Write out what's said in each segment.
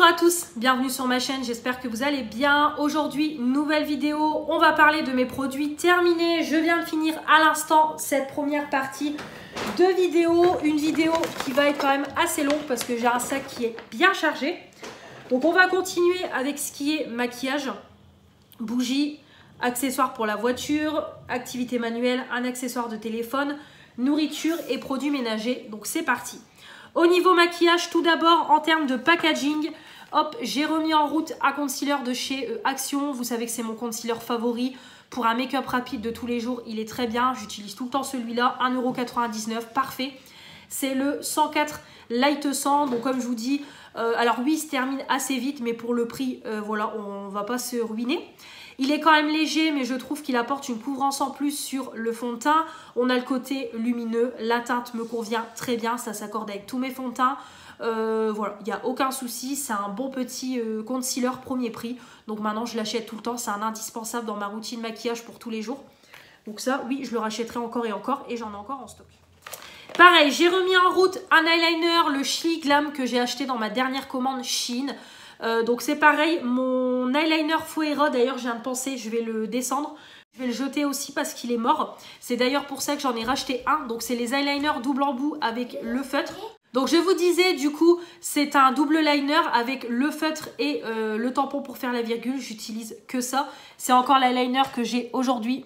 à tous, bienvenue sur ma chaîne, j'espère que vous allez bien. Aujourd'hui, nouvelle vidéo, on va parler de mes produits terminés. Je viens de finir à l'instant cette première partie de vidéo. Une vidéo qui va être quand même assez longue parce que j'ai un sac qui est bien chargé. Donc on va continuer avec ce qui est maquillage, bougies, accessoires pour la voiture, activité manuelle, un accessoire de téléphone, nourriture et produits ménagers. Donc c'est parti. Au niveau maquillage, tout d'abord en termes de packaging, hop, j'ai remis en route un concealer de chez Action. Vous savez que c'est mon concealer favori pour un make-up rapide de tous les jours. Il est très bien, j'utilise tout le temps celui-là, 1,99 €, parfait. C'est le 104 Light 100, donc comme je vous dis, alors oui, il se termine assez vite, mais pour le prix, voilà, on ne va pas se ruiner. Il est quand même léger, mais je trouve qu'il apporte une couvrance en plus sur le fond de teint. On a le côté lumineux, la teinte me convient très bien, ça s'accorde avec tous mes fonds de teint. Voilà, il n'y a aucun souci, c'est un bon petit concealer premier prix. Donc maintenant, je l'achète tout le temps, c'est un indispensable dans ma routine maquillage pour tous les jours. Donc ça, oui, je le rachèterai encore et j'en ai encore en stock. Pareil, j'ai remis en route un eyeliner, le Chili Glam que j'ai acheté dans ma dernière commande Shein. Donc c'est pareil, mon eyeliner Fuera, d'ailleurs je viens de penser, je vais le descendre. Je vais le jeter aussi parce qu'il est mort. C'est d'ailleurs pour ça que j'en ai racheté un. Donc c'est les eyeliners double embout avec le feutre. Donc je vous disais du coup, c'est un double liner avec le feutre et le tampon pour faire la virgule. J'utilise que ça. C'est encore l'eyeliner que j'ai aujourd'hui.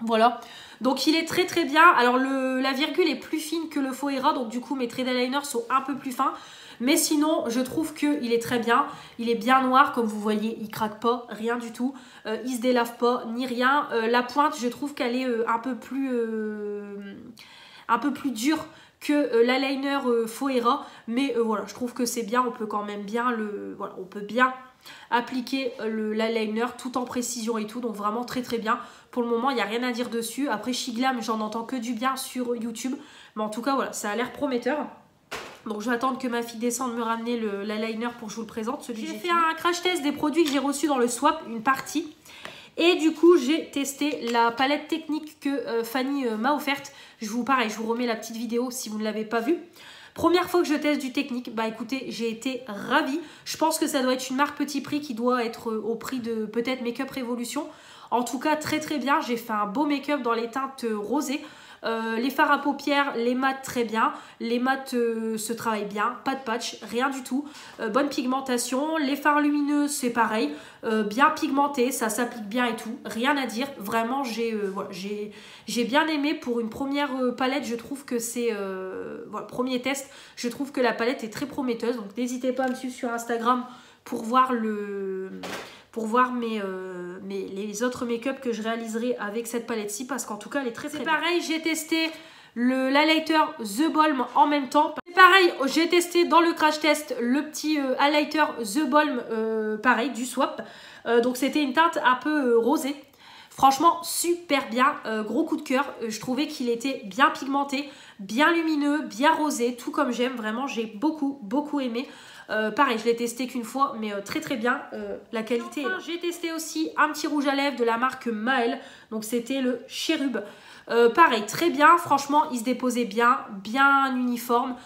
Voilà. Donc il est très très bien. Alors la virgule est plus fine que le Fuera. Donc du coup mes traits d'eyeliner sont un peu plus fins. Mais sinon, je trouve qu'il est très bien. Il est bien noir, comme vous voyez, il craque pas, rien du tout. Il se délave pas, ni rien. La pointe, je trouve qu'elle est un peu plus dure que l'eyeliner Fuera. Mais voilà, je trouve que c'est bien. On peut quand même bien voilà, on peut bien appliquer l'eyeliner tout en précision et tout. Donc vraiment très très bien. Pour le moment, il n'y a rien à dire dessus. Après, Shiglam, j'en entends que du bien sur YouTube. Mais en tout cas, voilà, ça a l'air prometteur. Donc je vais attendre que ma fille descende me ramener l'eyeliner pour que je vous le présente. J'ai fait un crash test des produits que j'ai reçus dans le swap, une partie. Et du coup, j'ai testé la palette technique que Fanny m'a offerte. Je vous remets la petite vidéo si vous ne l'avez pas vue. Première fois que je teste du technique, bah écoutez, j'ai été ravie. Je pense que ça doit être une marque petit prix qui doit être au prix de peut-être Make-up Révolution. En tout cas, très très bien. J'ai fait un beau make-up dans les teintes rosées. Les fards à paupières, les mats très bien, les mats se travaillent bien, pas de patch, rien du tout, bonne pigmentation, les fards lumineux c'est pareil, bien pigmenté, ça s'applique bien et tout, rien à dire, vraiment voilà, j'ai bien aimé pour une première palette, je trouve que c'est, voilà, premier test, je trouve que la palette est très prometteuse, donc n'hésitez pas à me suivre sur Instagram pour voir les autres make-up que je réaliserai avec cette palette-ci parce qu'en tout cas, elle est très très bien. C'est pareil, j'ai testé l'highlighter The Balm en même temps. C'est pareil, j'ai testé dans le crash test le petit highlighter The Balm, pareil, du swap. Donc c'était une teinte un peu rosée. Franchement, super bien, gros coup de cœur. Je trouvais qu'il était bien pigmenté, bien lumineux, bien rosé, tout comme j'aime. Vraiment, j'ai beaucoup aimé. Pareil, je l'ai testé qu'une fois, mais très très bien, la qualité. Enfin, j'ai testé aussi un petit rouge à lèvres de la marque Maël, donc c'était le Cherub. Pareil, très bien, franchement, il se déposait bien, bien uniforme,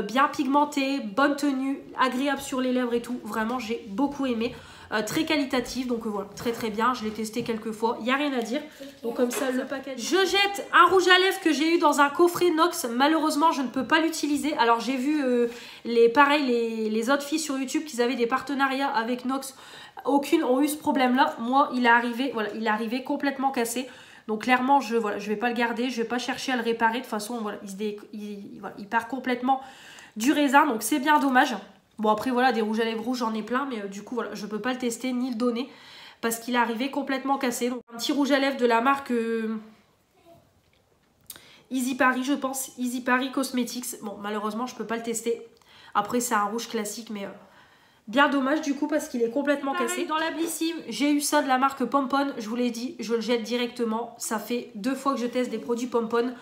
bien pigmenté, bonne tenue, agréable sur les lèvres et tout. Vraiment, j'ai beaucoup aimé. Très qualitatif, donc voilà, très très bien. Je l'ai testé quelques fois, il n'y a rien à dire. Donc comme ça, le package. Je jette un rouge à lèvres que j'ai eu dans un coffret Nox. Malheureusement, je ne peux pas l'utiliser. Alors j'ai vu les autres filles sur YouTube qui avaient des partenariats avec Nox. Aucune ont eu ce problème-là. Moi, il est arrivé, voilà, il est arrivé complètement cassé. Donc clairement, je vais pas le garder, je vais pas chercher à le réparer. De toute façon, voilà, il part complètement du raisin, donc c'est bien dommage. Bon après voilà, des rouges à lèvres rouges j'en ai plein, mais du coup voilà, je peux pas le tester ni le donner parce qu'il est arrivé complètement cassé. Donc un petit rouge à lèvres de la marque Easy Paris, je pense, Easy Paris Cosmetics. Bon malheureusement je peux pas le tester. Après c'est un rouge classique, mais bien dommage du coup parce qu'il est complètement cassé. Dans la Blissim, j'ai eu ça de la marque Pompon, je vous l'ai dit, je le jette directement. Ça fait 2 fois que je teste des produits Pompon,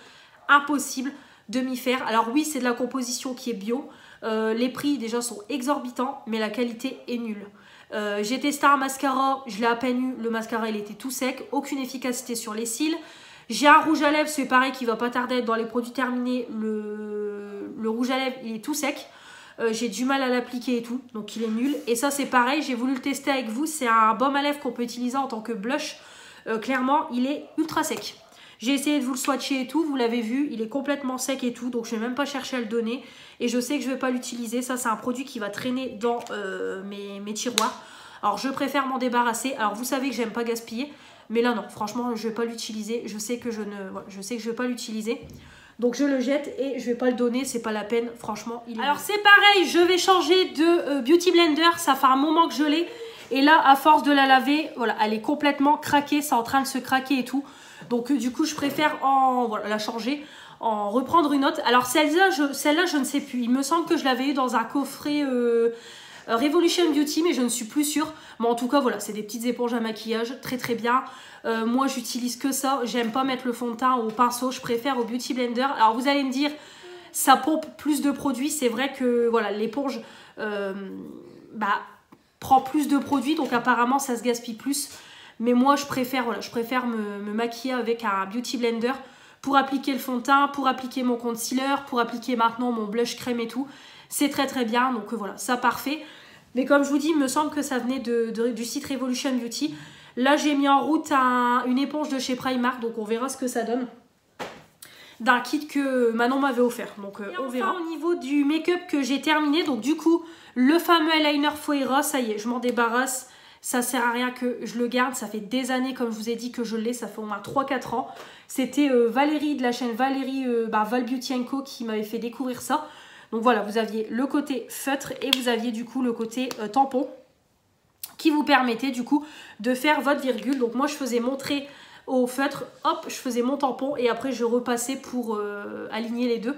impossible de m'y faire. Alors oui, c'est de la composition qui est bio. Les prix déjà sont exorbitants, mais la qualité est nulle. J'ai testé un mascara, je l'ai à peine eu, le mascara il était tout sec, aucune efficacité sur les cils. J'ai un rouge à lèvres, c'est pareil qui va pas tarder à être dans les produits terminés, le rouge à lèvres il est tout sec. j'ai du mal à l'appliquer et tout, donc il est nul. Et ça c'est pareil, j'ai voulu le tester avec vous, c'est un baume à lèvres qu'on peut utiliser en tant que blush. Clairement, il est ultra sec. J'ai essayé de vous le swatcher et tout, vous l'avez vu, il est complètement sec et tout, donc je ne vais même pas chercher à le donner. Et je sais que je ne vais pas l'utiliser, ça c'est un produit qui va traîner dans mes tiroirs. Alors je préfère m'en débarrasser, alors vous savez que j'aime pas gaspiller, mais là non, franchement je ne vais pas l'utiliser, je sais que je vais pas l'utiliser. Donc je le jette et je vais pas le donner, c'est pas la peine, franchement. Alors c'est pareil, je vais changer de Beauty Blender, ça fait un moment que je l'ai. Et là, à force de la laver, voilà, elle est complètement craquée, c'est en train de se craquer et tout. Donc du coup, je préfère la changer, en reprendre une autre. Alors celle-là, je ne sais plus. Il me semble que je l'avais eu dans un coffret Revolution Beauty, mais je ne suis plus sûre. Mais en tout cas, voilà, c'est des petites éponges à maquillage, très très bien. Moi, j'utilise que ça. J'aime pas mettre le fond de teint au pinceau, je préfère au Beauty Blender. Alors vous allez me dire, ça pompe plus de produits. C'est vrai que voilà, l'éponge prend plus de produits, donc apparemment ça se gaspille plus. Mais moi je préfère me maquiller avec un Beauty Blender pour appliquer le fond de teint, pour appliquer mon concealer, pour appliquer maintenant mon blush crème et tout. C'est très très bien, donc voilà, ça parfait. Mais comme je vous dis, il me semble que ça venait du site Revolution Beauty. Là j'ai mis en route une éponge de chez Primark, donc on verra ce que ça donne. D'un kit que Manon m'avait offert, donc on verra. Au niveau du make-up que j'ai terminé, donc du coup le fameux eyeliner Foira, ça y est, je m'en débarrasse, ça sert à rien que je le garde, ça fait des années comme je vous ai dit que je l'ai, ça fait au moins 3-4 ans. C'était Valérie de la chaîne Valérie Val Beauty & Co qui m'avait fait découvrir ça. Donc voilà, vous aviez le côté feutre et vous aviez du coup le côté tampon qui vous permettait du coup de faire votre virgule. Donc moi je faisais mon trait au feutre, hop, je faisais mon tampon et après je repassais pour aligner les deux.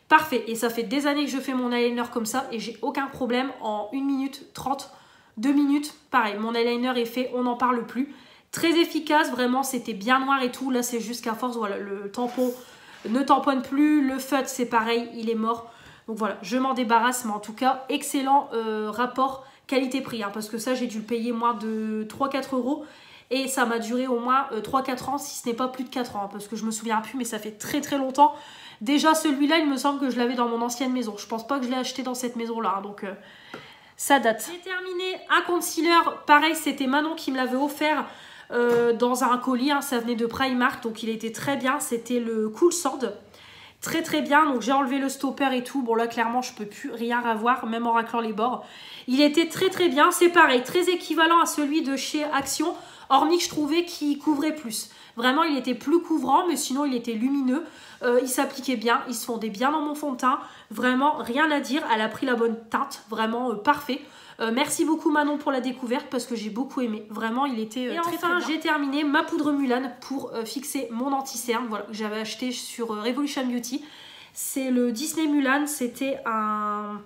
Parfait, et ça fait des années que je fais mon eyeliner comme ça et j'ai aucun problème. En 1 minute 30, 2 minutes, pareil, mon eyeliner est fait, on n'en parle plus. Très efficace, vraiment, c'était bien noir et tout. Là c'est juste qu'à force, voilà, le tampon ne tamponne plus, le feutre c'est pareil, il est mort. Donc voilà, je m'en débarrasse, mais en tout cas, excellent rapport qualité-prix, hein, parce que ça j'ai dû le payer moins de 3-4 euros. Et ça m'a duré au moins 3-4 ans, si ce n'est pas plus de 4 ans, hein, parce que je me souviens plus, mais ça fait très très longtemps. Déjà celui-là, il me semble que je l'avais dans mon ancienne maison. Je pense pas que je l'ai acheté dans cette maison-là, hein, donc ça date. J'ai terminé un concealer, pareil, c'était Manon qui me l'avait offert dans un colis, hein, ça venait de Primark, donc il était très bien. C'était le Cool Sword, très très bien. Donc j'ai enlevé le stopper et tout. Bon là clairement je peux plus rien avoir, même en raclant les bords. Il était très très bien, c'est pareil, très équivalent à celui de chez Action. Hormis que je trouvais qu'il couvrait plus. Vraiment, il était plus couvrant, mais sinon, il était lumineux. Il s'appliquait bien, il se fondait bien dans mon fond de teint. Vraiment, rien à dire. Elle a pris la bonne teinte. Vraiment, parfait. Merci beaucoup Manon pour la découverte parce que j'ai beaucoup aimé. Vraiment, il était très bien. J'ai terminé ma poudre Mulan pour fixer mon anti-cerne. Voilà, que j'avais acheté sur Revolution Beauty. C'est le Disney Mulan. C'était un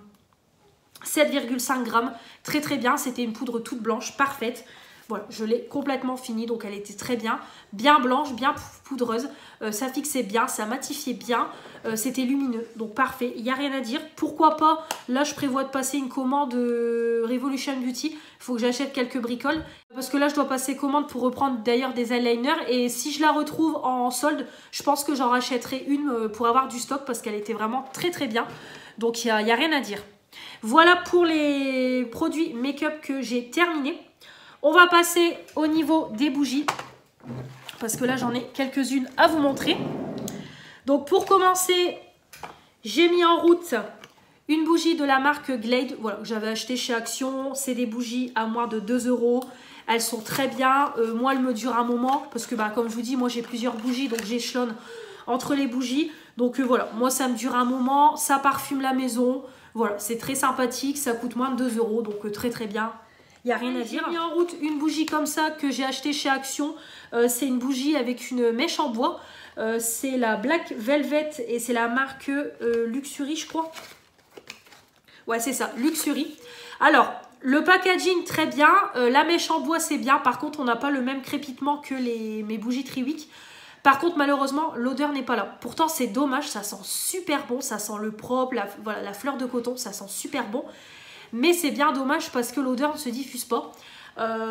7,5 grammes. Très très bien. C'était une poudre toute blanche, parfaite. Voilà, je l'ai complètement fini, donc elle était très bien, bien blanche, bien poudreuse, ça fixait bien, ça matifiait bien, c'était lumineux, donc parfait, il n'y a rien à dire. Pourquoi pas, là je prévois de passer une commande Revolution Beauty, il faut que j'achète quelques bricoles, parce que là je dois passer commande pour reprendre d'ailleurs des eyeliners, et si je la retrouve en solde, je pense que j'en rachèterai une pour avoir du stock, parce qu'elle était vraiment très très bien, donc il n'y a rien à dire. Voilà pour les produits make-up que j'ai terminés. On va passer au niveau des bougies, parce que là j'en ai quelques-unes à vous montrer. Donc pour commencer, j'ai mis en route une bougie de la marque Glade, voilà, que j'avais acheté chez Action. C'est des bougies à moins de 2 euros. Elles sont très bien. Moi, elles me durent un moment, parce que comme je vous dis, moi j'ai plusieurs bougies, donc j'échelonne entre les bougies. Donc voilà, moi ça me dure un moment, ça parfume la maison. Voilà, c'est très sympathique, ça coûte moins de 2 euros, donc très très bien. Il n'y a rien à dire. J'ai mis en route une bougie comme ça que j'ai acheté chez Action. C'est une bougie avec une mèche en bois. C'est la Black Velvet et c'est la marque Luxury, je crois. Ouais, c'est ça, Luxury. Alors, le packaging, très bien. La mèche en bois, c'est bien. Par contre, on n'a pas le même crépitement que mes bougies Triwick. Par contre, malheureusement, l'odeur n'est pas là. Pourtant, c'est dommage, ça sent super bon. Ça sent le propre, voilà, la fleur de coton, ça sent super bon. Mais c'est bien dommage parce que l'odeur ne se diffuse pas.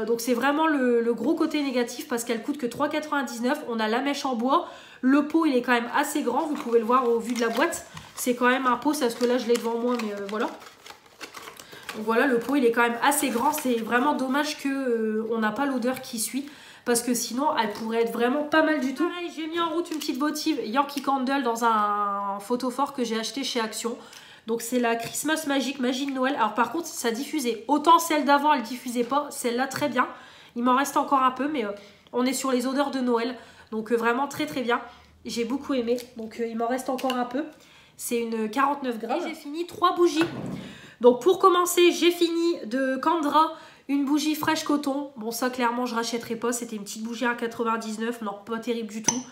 Donc c'est vraiment le gros côté négatif parce qu'elle coûte que 3,99 €. On a la mèche en bois. Le pot, il est quand même assez grand. Vous pouvez le voir au vu de la boîte. C'est quand même un pot, parce que là, je l'ai devant moi, mais voilà. Donc voilà, le pot il est quand même assez grand. C'est vraiment dommage que on n'a pas l'odeur qui suit. Parce que sinon, elle pourrait être vraiment pas mal du tout. Pareil, j'ai mis en route une petite votive Yankee Candle dans un photophore que j'ai acheté chez Action. Donc c'est la Christmas Magic, magie de Noël. Alors par contre, ça diffusait. Autant celle d'avant, elle diffusait pas. Celle-là, très bien. Il m'en reste encore un peu, mais on est sur les odeurs de Noël. Donc vraiment très très bien. J'ai beaucoup aimé. Donc il m'en reste encore un peu. C'est une 49 grammes. Et j'ai fini 3 bougies. Donc pour commencer, j'ai fini de Candra une bougie fraîche coton. Bon ça clairement je rachèterai pas. C'était une petite bougie à 99. Non, pas terrible du tout.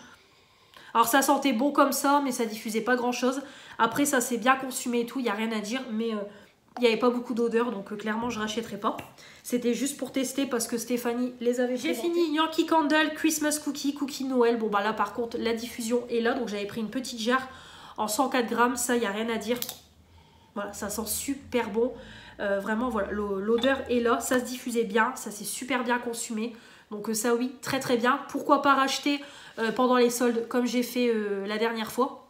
Alors ça sentait bon comme ça, mais ça diffusait pas grand chose. Après ça s'est bien consumé et tout, il n'y a rien à dire. Mais il n'y avait pas beaucoup d'odeur, donc clairement je rachèterai pas. C'était juste pour tester parce que Stéphanie les avait. J'ai fini Yankee Candle Christmas Cookie, Cookie Noël. Bon bah là par contre la diffusion est là, donc j'avais pris une petite jarre en 104 grammes. Ça il n'y a rien à dire. Voilà, ça sent super bon. Vraiment voilà, l'odeur est là, ça se diffusait bien, ça s'est super bien consumé. Donc ça oui, très très bien. Pourquoi pas racheter pendant les soldes comme j'ai fait la dernière fois.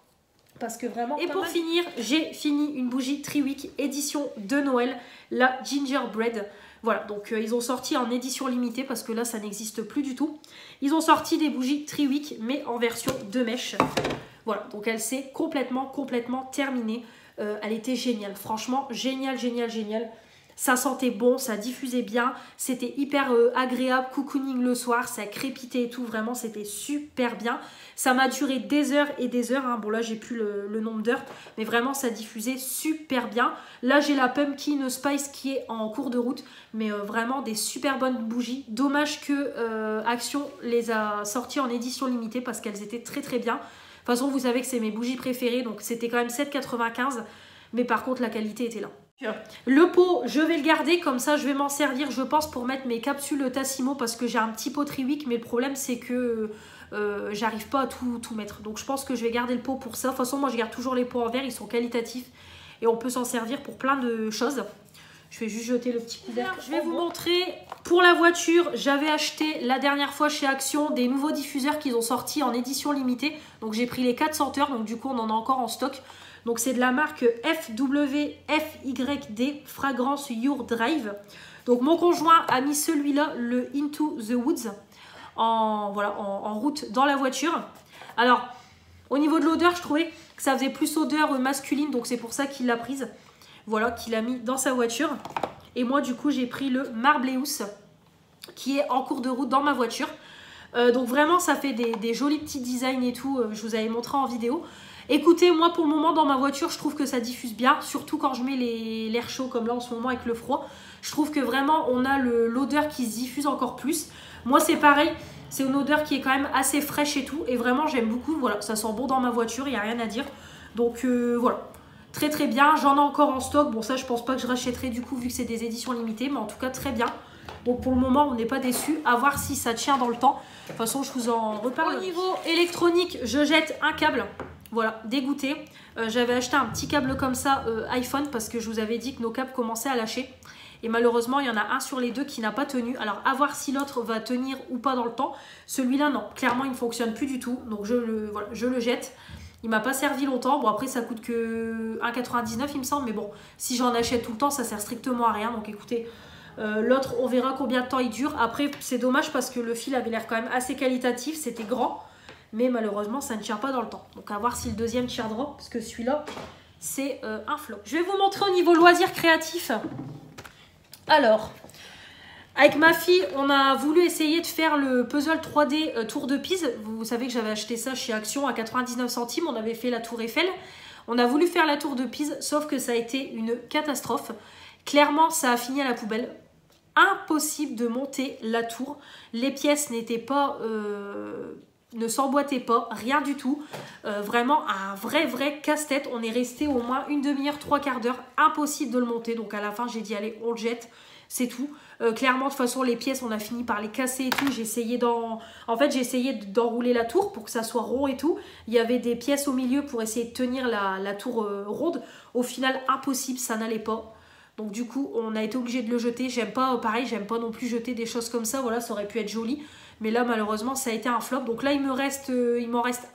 Parce que vraiment. Et pour finir, j'ai fini une bougie Triwick édition de Noël, la Gingerbread. Voilà, donc ils ont sorti en édition limitée parce que là ça n'existe plus du tout. Ils ont sorti des bougies Triwick mais en version 2 mèches. Voilà, donc elle s'est complètement terminée. Elle était géniale, franchement génial. Ça sentait bon, ça diffusait bien, c'était hyper agréable, cocooning le soir, ça crépitait et tout, vraiment c'était super bien. Ça m'a duré des heures et des heures, hein. Bon là j'ai plus le nombre d'heures, mais vraiment ça diffusait super bien. Là j'ai la Pumpkin Spice qui est en cours de route, mais vraiment des super bonnes bougies. Dommage que Action les a sorties en édition limitée parce qu'elles étaient très bien. De toute façon vous savez que c'est mes bougies préférées, donc c'était quand même 7,95, mais par contre la qualité était là. Le pot, je vais le garder, comme ça je vais m'en servir, je pense, pour mettre mes capsules Tassimo parce que j'ai un petit pot Triwick, mais le problème c'est que j'arrive pas à tout mettre. Donc je pense que je vais garder le pot pour ça. De toute façon, moi je garde toujours les pots en verre, ils sont qualitatifs et on peut s'en servir pour plein de choses. Je vais juste jeter le petit couvercle. Je vais vous montrer pour la voiture. J'avais acheté la dernière fois chez Action des nouveaux diffuseurs qu'ils ont sortis en édition limitée. Donc j'ai pris les 4 senteurs, donc du coup on en a encore en stock. Donc c'est de la marque FWFYD Fragrance Your Drive. Donc mon conjoint a mis celui-là, le Into the Woods, en route dans la voiture. Alors au niveau de l'odeur, je trouvais que ça faisait plus odeur masculine, donc c'est pour ça qu'il l'a prise. Voilà, qu'il a mis dans sa voiture. Et moi du coup j'ai pris le Marbleus qui est en cours de route dans ma voiture. Donc vraiment ça fait des jolis petits designs et tout, je vous avais montré en vidéo. Écoutez, moi pour le moment dans ma voiture je trouve que ça diffuse bien, surtout quand je mets l'air chaud comme là en ce moment avec le froid. Je trouve que vraiment on a l'odeur qui se diffuse encore plus. Moi c'est pareil, c'est une odeur qui est quand même assez fraîche et tout, et vraiment j'aime beaucoup. Voilà, ça sent bon dans ma voiture, il n'y a rien à dire. Donc voilà, très bien, j'en ai encore en stock. Bon ça je pense pas que je rachèterai du coup vu que c'est des éditions limitées, mais en tout cas très bien. Donc pour le moment on n'est pas déçus, à voir si ça tient dans le temps. De toute façon je vous en reparle. Au niveau électronique, je jette un câble. Voilà, dégoûté. J'avais acheté un petit câble comme ça iPhone parce que je vous avais dit que nos câbles commençaient à lâcher. Et malheureusement, il y en a un sur les deux qui n'a pas tenu. Alors, à voir si l'autre va tenir ou pas dans le temps. Celui-là, non. Clairement, il ne fonctionne plus du tout. Donc, je le jette. Il m'a pas servi longtemps. Bon, après, ça coûte que 1,99 il me semble. Mais bon, si j'en achète tout le temps, ça sert strictement à rien. Donc, écoutez, l'autre, on verra combien de temps il dure. Après, c'est dommage parce que le fil avait l'air quand même assez qualitatif. C'était grand. Mais malheureusement, ça ne tient pas dans le temps. Donc, à voir si le deuxième tiendra. Parce que celui-là, c'est un flop. Je vais vous montrer au niveau loisirs créatifs. Alors, avec ma fille, on a voulu essayer de faire le puzzle 3D Tour de Pise. Vous savez que j'avais acheté ça chez Action à 99 centimes. On avait fait la Tour Eiffel. On a voulu faire la Tour de Pise, sauf que ça a été une catastrophe. Clairement, ça a fini à la poubelle. Impossible de monter la tour. Les pièces n'étaient pas... ne s'emboîtait pas, rien du tout. Vraiment un vrai casse-tête. On est resté au moins une demi-heure, 3/4 d'heure. Impossible de le monter. Donc à la fin, j'ai dit allez, on le jette. C'est tout. Clairement, de toute façon, les pièces, on a fini par les casser et tout. J'ai essayé d'enrouler la tour pour que ça soit rond et tout. Il y avait des pièces au milieu pour essayer de tenir la tour ronde. Au final, impossible, ça n'allait pas. Donc du coup, on a été obligé de le jeter. J'aime pas, pareil, j'aime pas non plus jeter des choses comme ça. Voilà, ça aurait pu être joli. Mais là, malheureusement, ça a été un flop. Donc là, il m'en reste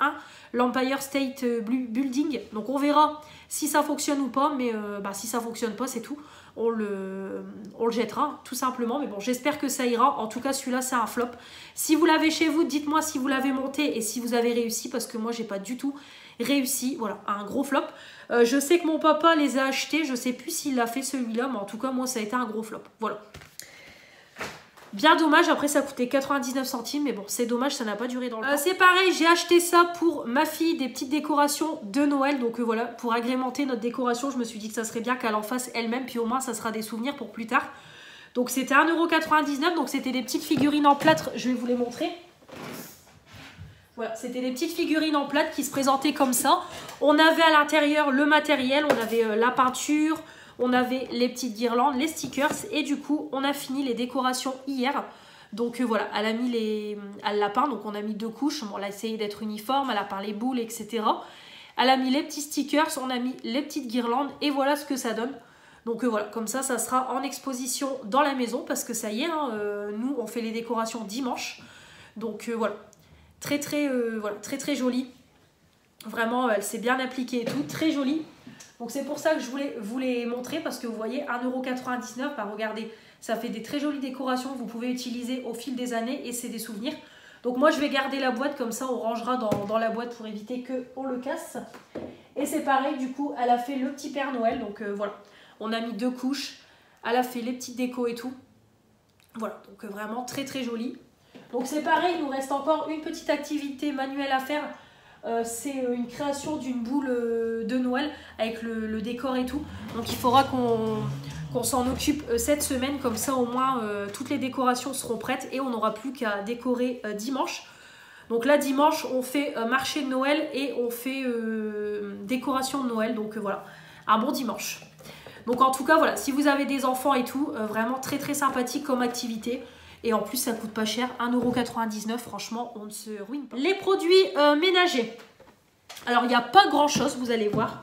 un, l'Empire State Building. Donc on verra si ça fonctionne ou pas. Mais si ça fonctionne pas, c'est tout. On le jettera, tout simplement. Mais bon, j'espère que ça ira. En tout cas, celui-là, c'est un flop. Si vous l'avez chez vous, dites-moi si vous l'avez monté et si vous avez réussi. Parce que moi, j'ai pas du tout réussi. Voilà, un gros flop. Je sais que mon papa les a achetés. Je sais plus s'il l'a fait celui-là. Mais en tout cas, moi, ça a été un gros flop. Voilà. Bien dommage, après ça coûtait 99 centimes, mais bon, c'est dommage, ça n'a pas duré dans le temps. C'est pareil, j'ai acheté ça pour ma fille, des petites décorations de Noël. Donc voilà, pour agrémenter notre décoration, je me suis dit que ça serait bien qu'elle en fasse elle-même, puis au moins ça sera des souvenirs pour plus tard. Donc c'était 1,99 €, donc c'était des petites figurines en plâtre, je vais vous les montrer. Voilà, c'était des petites figurines en plâtre qui se présentaient comme ça. On avait à l'intérieur le matériel, on avait la peinture, on avait les petites guirlandes, les stickers et du coup on a fini les décorations hier. Donc voilà, elle l'a peint, donc on a mis 2 couches, on a essayé d'être uniforme, elle a peint les boules, etc. Elle a mis les petits stickers, on a mis les petites guirlandes et voilà ce que ça donne. Donc voilà, comme ça sera en exposition dans la maison parce que ça y est, hein, nous on fait les décorations dimanche. Donc voilà, très très jolie. Vraiment, elle s'est bien appliquée et tout, très jolie. Donc c'est pour ça que je voulais vous les montrer parce que vous voyez 1,99 €, bah regardez, ça fait des très jolies décorations que vous pouvez utiliser au fil des années et c'est des souvenirs. Donc moi je vais garder la boîte comme ça, on rangera dans la boîte pour éviter qu'on le casse. Et c'est pareil, du coup elle a fait le petit Père Noël, donc voilà, on a mis 2 couches, elle a fait les petites décos et tout. Voilà, donc vraiment très très joli. Donc c'est pareil, il nous reste encore une petite activité manuelle à faire. C'est une création d'une boule de Noël avec le décor et tout. Donc il faudra qu'on s'en occupe cette semaine. Comme ça au moins toutes les décorations seront prêtes et on n'aura plus qu'à décorer dimanche. Donc là dimanche on fait marché de Noël et on fait décoration de Noël. Donc voilà, un bon dimanche. Donc en tout cas voilà, si vous avez des enfants et tout, vraiment très très sympathique comme activité. Et en plus, ça coûte pas cher, 1,99 €. Franchement, on ne se ruine pas. Les produits ménagers. Alors, il n'y a pas grand-chose, vous allez voir.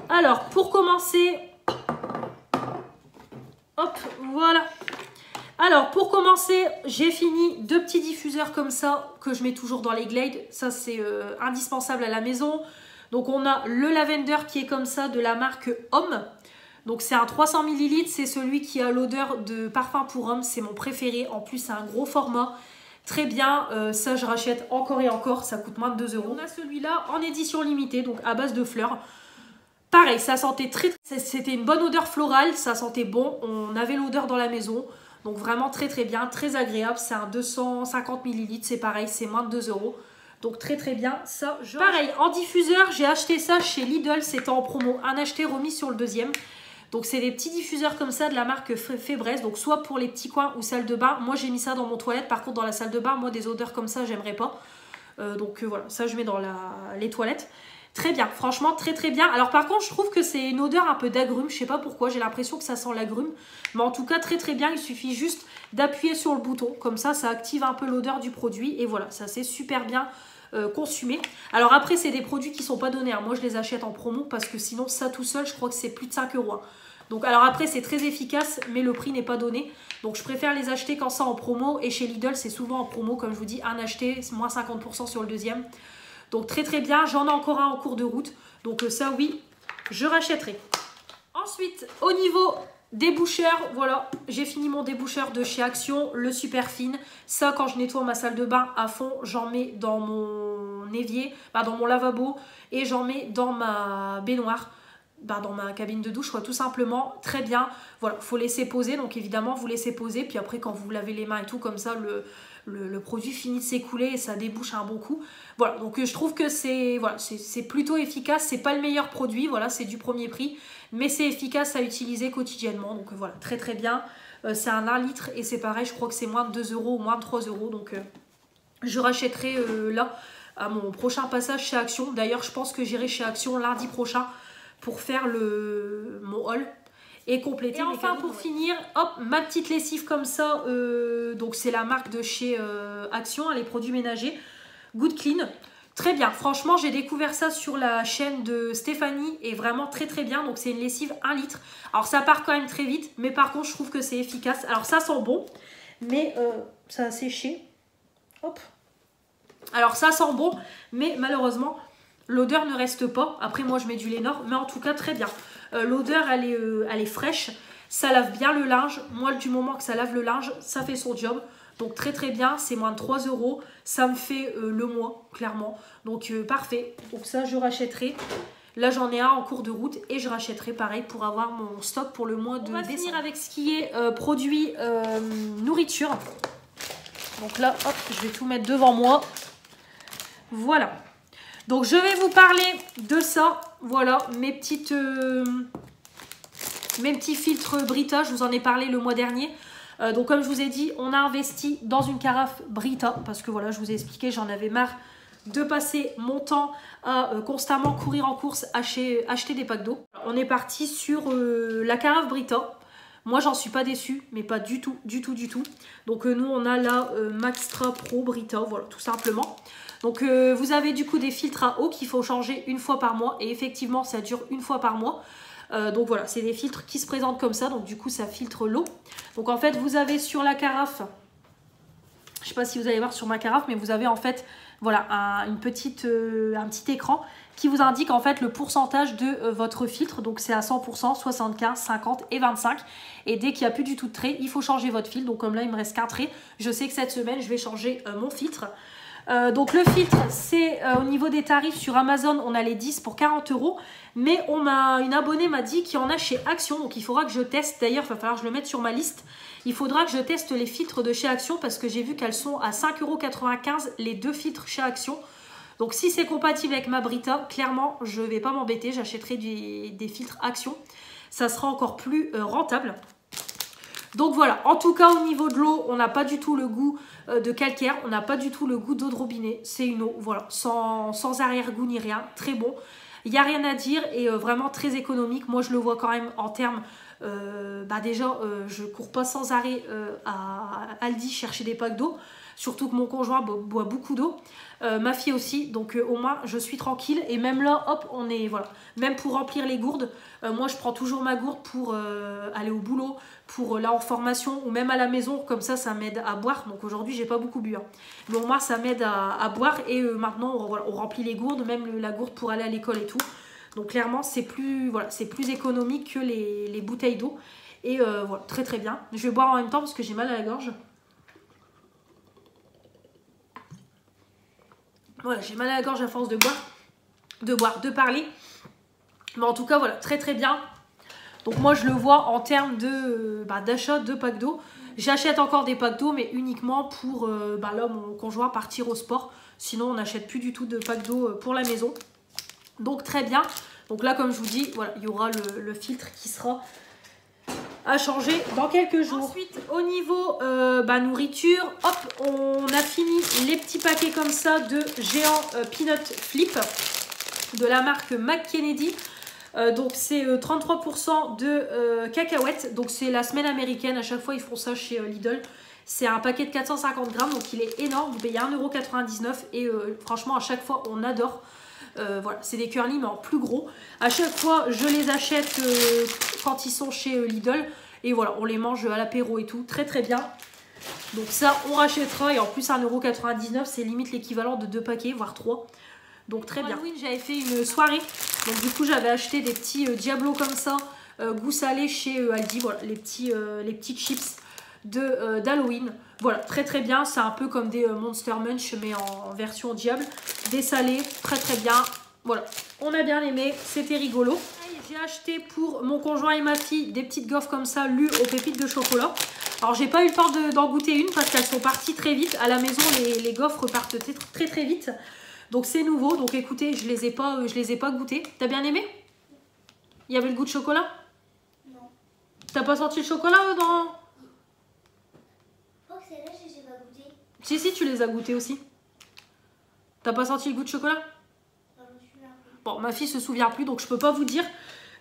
Alors, pour commencer... Hop, voilà. Alors, pour commencer, j'ai fini 2 petits diffuseurs comme ça, que je mets toujours dans les Glade. Ça, c'est indispensable à la maison. Donc, on a le lavender qui est comme ça, de la marque Homme. Donc c'est un 300 ml, c'est celui qui a l'odeur de parfum pour homme, c'est mon préféré. En plus c'est un gros format, très bien, ça je rachète encore et encore, ça coûte moins de 2 €. On a celui-là en édition limitée, donc à base de fleurs. Pareil, ça sentait c'était une bonne odeur florale, ça sentait bon, on avait l'odeur dans la maison. Donc vraiment très très bien, très agréable, c'est un 250 ml, c'est pareil, c'est moins de 2 €. Donc très très bien, ça je... Pareil, en diffuseur, j'ai acheté ça chez Lidl, c'était en promo, un acheté remis sur le deuxième. Donc c'est des petits diffuseurs comme ça de la marque Febreze, donc soit pour les petits coins ou salle de bain. Moi j'ai mis ça dans mon toilette, par contre dans la salle de bain, moi des odeurs comme ça j'aimerais pas. Voilà, ça je mets dans les toilettes. Très bien, franchement très très bien. Alors par contre je trouve que c'est une odeur un peu d'agrumes, je sais pas pourquoi, j'ai l'impression que ça sent l'agrume. Mais en tout cas très très bien, il suffit juste d'appuyer sur le bouton, comme ça ça active un peu l'odeur du produit. Et voilà, ça c'est super bien consumé. Alors après c'est des produits qui sont pas donnés, hein. Moi je les achète en promo parce que sinon ça tout seul je crois que c'est plus de 5 €. Hein. Donc alors après c'est très efficace mais le prix n'est pas donné. Donc je préfère les acheter quand ça en promo et chez Lidl c'est souvent en promo comme je vous dis, un acheté, moins 50% sur le deuxième. Donc très très bien, j'en ai encore un en cours de route. Donc ça oui, je rachèterai. Ensuite au niveau déboucheur, voilà, j'ai fini mon déboucheur de chez Action, le super fine. Ça, quand je nettoie ma salle de bain à fond, j'en mets dans mon évier, dans mon lavabo et j'en mets dans ma baignoire, dans ma cabine de douche, tout simplement. Très bien, voilà, faut laisser poser. Donc évidemment, vous laissez poser. Puis après, quand vous lavez les mains et tout, comme ça, le produit finit de s'écouler et ça débouche un bon coup. Voilà, donc je trouve que c'est plutôt efficace. C'est pas le meilleur produit, voilà, c'est du premier prix. Mais c'est efficace à utiliser quotidiennement. Donc voilà, très très bien. C'est un 1 litre et c'est pareil, je crois que c'est moins de 2 € ou moins de 3 €. Donc je rachèterai là à mon prochain passage chez Action. D'ailleurs, je pense que j'irai chez Action lundi prochain pour faire mon haul et compléter. Et enfin, pour finir, hop, ma petite lessive comme ça. Donc c'est la marque de chez Action, les produits ménagers. Good Clean. Très bien, franchement j'ai découvert ça sur la chaîne de Stéphanie et vraiment très très bien. Donc c'est une lessive 1 litre. Alors ça part quand même très vite, mais par contre je trouve que c'est efficace. Alors ça sent bon, mais ça a séché. Hop. Alors ça sent bon, mais malheureusement, l'odeur ne reste pas. Après, moi, je mets du Lénore, mais en tout cas, très bien. L'odeur, elle est fraîche. Ça lave bien le linge. Moi, du moment que ça lave le linge, ça fait son job. Donc, très, très bien. C'est moins de 3 €. Ça me fait le mois, clairement. Donc, parfait. Donc, ça, je rachèterai. Là, j'en ai un en cours de route et je rachèterai pareil pour avoir mon stock pour le mois de décembre. On va finir avec ce qui est produit nourriture. Donc là, hop, je vais tout mettre devant moi. Voilà. Donc, je vais vous parler de ça. Voilà, mes petits filtres Brita. Je vous en ai parlé le mois dernier. Donc, comme je vous ai dit, on a investi dans une carafe Brita. Parce que voilà, je vous ai expliqué, j'en avais marre de passer mon temps à constamment courir en course, acheter des packs d'eau. On est parti sur la carafe Brita. Moi, j'en suis pas déçue, mais pas du tout, du tout, du tout. Donc, nous, on a la Maxtra Pro Brita, voilà, tout simplement. Donc, vous avez du coup des filtres à eau qu'il faut changer une fois par mois. Et effectivement, ça dure une fois par mois. Donc, voilà, c'est des filtres qui se présentent comme ça. Donc, du coup, ça filtre l'eau. Donc, en fait, vous avez sur la carafe, je sais pas si vous allez voir sur ma carafe, mais vous avez en fait, voilà, un petit écran qui vous indique en fait le pourcentage de votre filtre. Donc, c'est à 100%, 75, 50 et 25. Et dès qu'il n'y a plus du tout de trait, il faut changer votre filtre. Donc, comme là, il me reste qu'un trait. Je sais que cette semaine, je vais changer mon filtre. Donc le filtre, c'est au niveau des tarifs sur Amazon, on a les 10 pour 40 €. Mais une abonnée m'a dit qu'il y en a chez Action. Donc il faudra que je teste. D'ailleurs, il va falloir que je le mette sur ma liste. Il faudra que je teste les filtres de chez Action parce que j'ai vu qu'elles sont à 5,95 € les deux filtres chez Action. Donc si c'est compatible avec ma Brita, clairement, je ne vais pas m'embêter. J'achèterai des filtres Action. Ça sera encore plus rentable. Donc voilà, en tout cas au niveau de l'eau, on n'a pas du tout le goût de calcaire, on n'a pas du tout le goût d'eau de robinet. C'est une eau, voilà, sans arrière-goût ni rien, très bon. Il n'y a rien à dire et vraiment très économique. Moi je le vois quand même en termes, déjà je cours pas sans arrêt à Aldi chercher des packs d'eau. Surtout que mon conjoint boit beaucoup d'eau. Ma fille aussi, donc au moins je suis tranquille. Et même là, hop, on est, voilà. Même pour remplir les gourdes, moi je prends toujours ma gourde pour aller au boulot, pour là en formation ou même à la maison. Comme ça m'aide à boire. Donc aujourd'hui, j'ai pas beaucoup bu. Hein. Mais au moins ça m'aide à boire. Et maintenant, on remplit les gourdes, même la gourde pour aller à l'école et tout. Donc clairement, c'est plus, voilà, c'est plus économique que les bouteilles d'eau. Et voilà, très très bien. Je vais boire en même temps parce que j'ai mal à la gorge. Voilà, j'ai mal à la gorge à force de de parler. Mais en tout cas, voilà, très très bien. Donc moi, je le vois en termes d'achat de packs d'eau. J'achète encore des packs d'eau, mais uniquement pour là, mon conjoint partir au sport. Sinon, on n'achète plus du tout de packs d'eau pour la maison. Donc très bien. Donc là, comme je vous dis, voilà, il y aura le filtre qui sera à changer dans quelques jours. Ensuite, au niveau nourriture, hop, on a fini les petits paquets comme ça de géant Peanut Flip de la marque McKennedy. Donc c'est 33% de cacahuètes. Donc c'est la semaine américaine. À chaque fois, ils font ça chez Lidl. C'est un paquet de 450 grammes, donc il est énorme. Vous payez 1,99 € et franchement, à chaque fois, on adore. Voilà, c'est des curly mais en plus gros. À chaque fois, je les achète quand ils sont chez Lidl. Et voilà, on les mange à l'apéro et tout. Très très bien. Donc ça, on rachètera. Et en plus, 1,99 €, c'est limite l'équivalent de 2 paquets, voire 3. Donc très bien. Halloween, j'avais fait une soirée. Donc du coup, j'avais acheté des petits Diablo comme ça, goût salé chez Aldi. Voilà, les petits chips d'Halloween. Voilà, très très bien. C'est un peu comme des Monster Munch, mais en version diable. Des salés, très très bien. Voilà, on a bien aimé, c'était rigolo. J'ai acheté pour mon conjoint et ma fille des petites gaufres comme ça, lues aux pépites de chocolat. Alors, j'ai pas eu le temps d'en goûter une parce qu'elles sont parties très vite. À la maison, les gaufres partent très très vite. Donc, c'est nouveau. Donc, écoutez, je les ai pas goûtées. T'as bien aimé? Il y avait le goût de chocolat? Non. T'as pas senti le chocolat dans... Je crois que celle-là, je les ai pas goûtées. Si, tu les as goûtées aussi. T'as pas senti le goût de chocolat? Bon, ma fille se souvient plus, donc je peux pas vous dire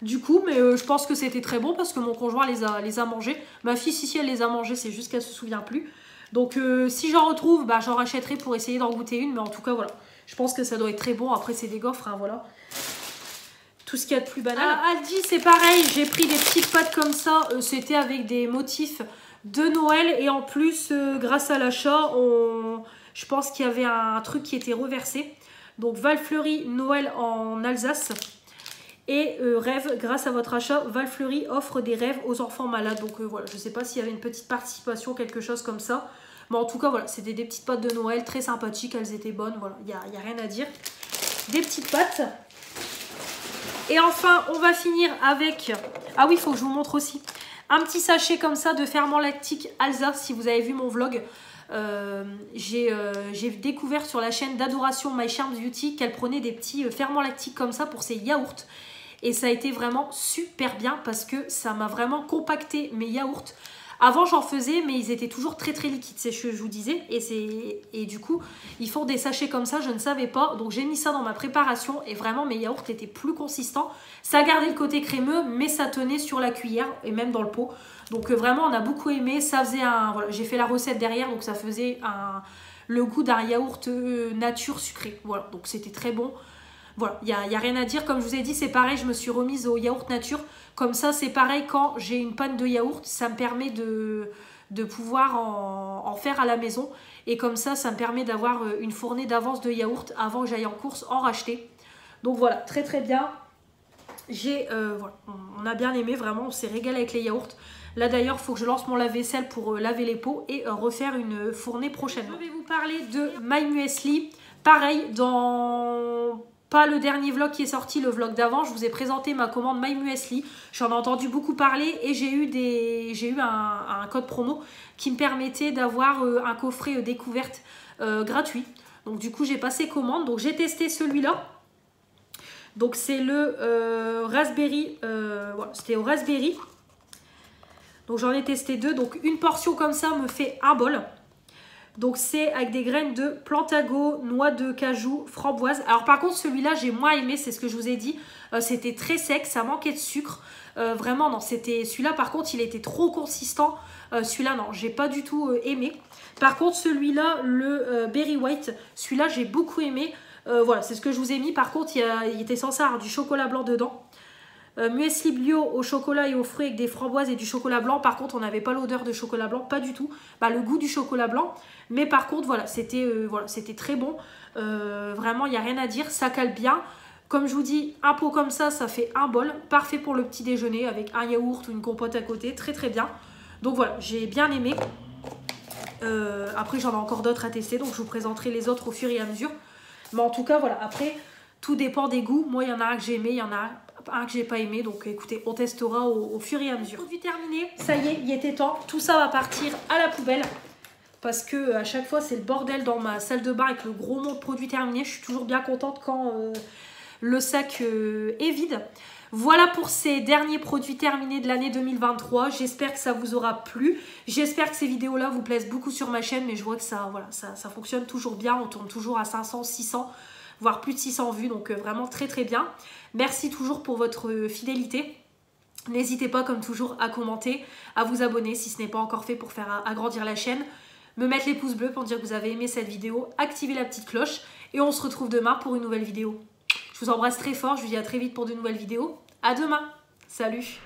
du coup, mais je pense que c'était très bon parce que mon conjoint les a mangés. Ma fille, si elle les a mangés, c'est juste qu'elle se souvient plus. Donc si j'en retrouve, j'en rachèterai pour essayer d'en goûter une, mais en tout cas, voilà. Je pense que ça doit être très bon. Après, c'est des gaufres, hein, voilà. Tout ce qu'il y a de plus banal. À Aldi, c'est pareil, j'ai pris des petites pâtes comme ça. C'était avec des motifs de Noël et en plus, grâce à l'achat, Je pense qu'il y avait un truc qui était reversé. Donc Valfleury Noël en Alsace. Et rêve, grâce à votre achat, Valfleury offre des rêves aux enfants malades. Donc voilà, je ne sais pas s'il y avait une petite participation, quelque chose comme ça. Mais en tout cas, voilà, c'était des petites pâtes de Noël très sympathiques, elles étaient bonnes. Voilà, il n'y a rien à dire. Des petites pâtes. Et enfin, on va finir avec... Ah oui, il faut que je vous montre aussi. Un petit sachet comme ça de ferment lactique Alsace, si vous avez vu mon vlog. J'ai découvert sur la chaîne d'Adoration My Charms Beauty qu'elle prenait des petits ferments lactiques comme ça pour ses yaourts. Et ça a été vraiment super bien parce que ça m'a vraiment compacté mes yaourts. Avant j'en faisais mais ils étaient toujours très liquides, c'est ce que je vous disais. Et du coup ils font des sachets comme ça, je ne savais pas. Donc j'ai mis ça dans ma préparation et vraiment mes yaourts étaient plus consistants. Ça gardait le côté crémeux mais ça tenait sur la cuillère et même dans le pot. Donc vraiment on a beaucoup aimé, ça faisait un... Voilà, j'ai fait la recette derrière donc ça faisait le goût d'un yaourt nature sucré. Voilà, donc c'était très bon. Voilà, il n'y a rien à dire. Comme je vous ai dit, c'est pareil, je me suis remise au yaourt nature. Comme ça, c'est pareil, quand j'ai une panne de yaourt, ça me permet de pouvoir en faire à la maison. Et comme ça, ça me permet d'avoir une fournée d'avance de yaourt avant que j'aille en course en racheter. Donc voilà, très bien. Voilà, on a bien aimé, vraiment, on s'est régalé avec les yaourts. Là d'ailleurs, il faut que je lance mon lave-vaisselle pour laver les pots et refaire une fournée prochainement. Je vais vous parler de My Muesli. Pareil, dans... Pas le dernier vlog qui est sorti, le vlog d'avant, je vous ai présenté ma commande My Muesli. J'en ai entendu beaucoup parler et j'ai eu un code promo qui me permettait d'avoir un coffret découverte gratuit. Donc du coup, j'ai passé commande. Donc j'ai testé celui-là. Donc c'est le raspberry. Voilà, c'était au raspberry. Donc j'en ai testé 2. Donc une portion comme ça me fait un bol. Donc c'est avec des graines de plantago, noix de cajou, framboise. Alors par contre celui-là j'ai moins aimé, c'est ce que je vous ai dit. C'était très sec, ça manquait de sucre. Vraiment non, celui-là par contre il était trop consistant. Celui-là non, j'ai pas du tout aimé. Par contre celui-là, le Berry White, celui-là j'ai beaucoup aimé. Voilà, c'est ce que je vous ai mis. Par contre il était censé avoir du chocolat blanc dedans. Muesli bio au chocolat et aux fruits avec des framboises et du chocolat blanc. Par contre on n'avait pas l'odeur de chocolat blanc, pas du tout. Le goût du chocolat blanc. Mais par contre voilà, c'était très bon. Vraiment il n'y a rien à dire, ça cale bien. Comme je vous dis, un pot comme ça, ça fait un bol. Parfait pour le petit déjeuner avec un yaourt ou une compote à côté, très bien. Donc voilà, j'ai bien aimé. Après j'en ai encore d'autres à tester, donc je vous présenterai les autres au fur et à mesure. Mais en tout cas voilà, après tout dépend des goûts. Moi il y en a un que j'ai aimé, il y en a un que j'ai pas aimé, donc écoutez, on testera au fur et à mesure. Produit terminé, ça y est, il était temps. Tout ça va partir à la poubelle parce que à chaque fois c'est le bordel dans ma salle de bain avec le gros mot de produits terminés. Je suis toujours bien contente quand le sac est vide. Voilà pour ces derniers produits terminés de l'année 2023. J'espère que ça vous aura plu. J'espère que ces vidéos-là vous plaisent beaucoup sur ma chaîne, mais je vois que ça fonctionne toujours bien. On tourne toujours à 500, 600, voire plus de 600 vues, donc vraiment très bien. Merci toujours pour votre fidélité. N'hésitez pas comme toujours à commenter, à vous abonner si ce n'est pas encore fait pour faire agrandir la chaîne. Me mettre les pouces bleus pour dire que vous avez aimé cette vidéo, activer la petite cloche et on se retrouve demain pour une nouvelle vidéo. Je vous embrasse très fort, je vous dis à très vite pour de nouvelles vidéos. À demain, salut!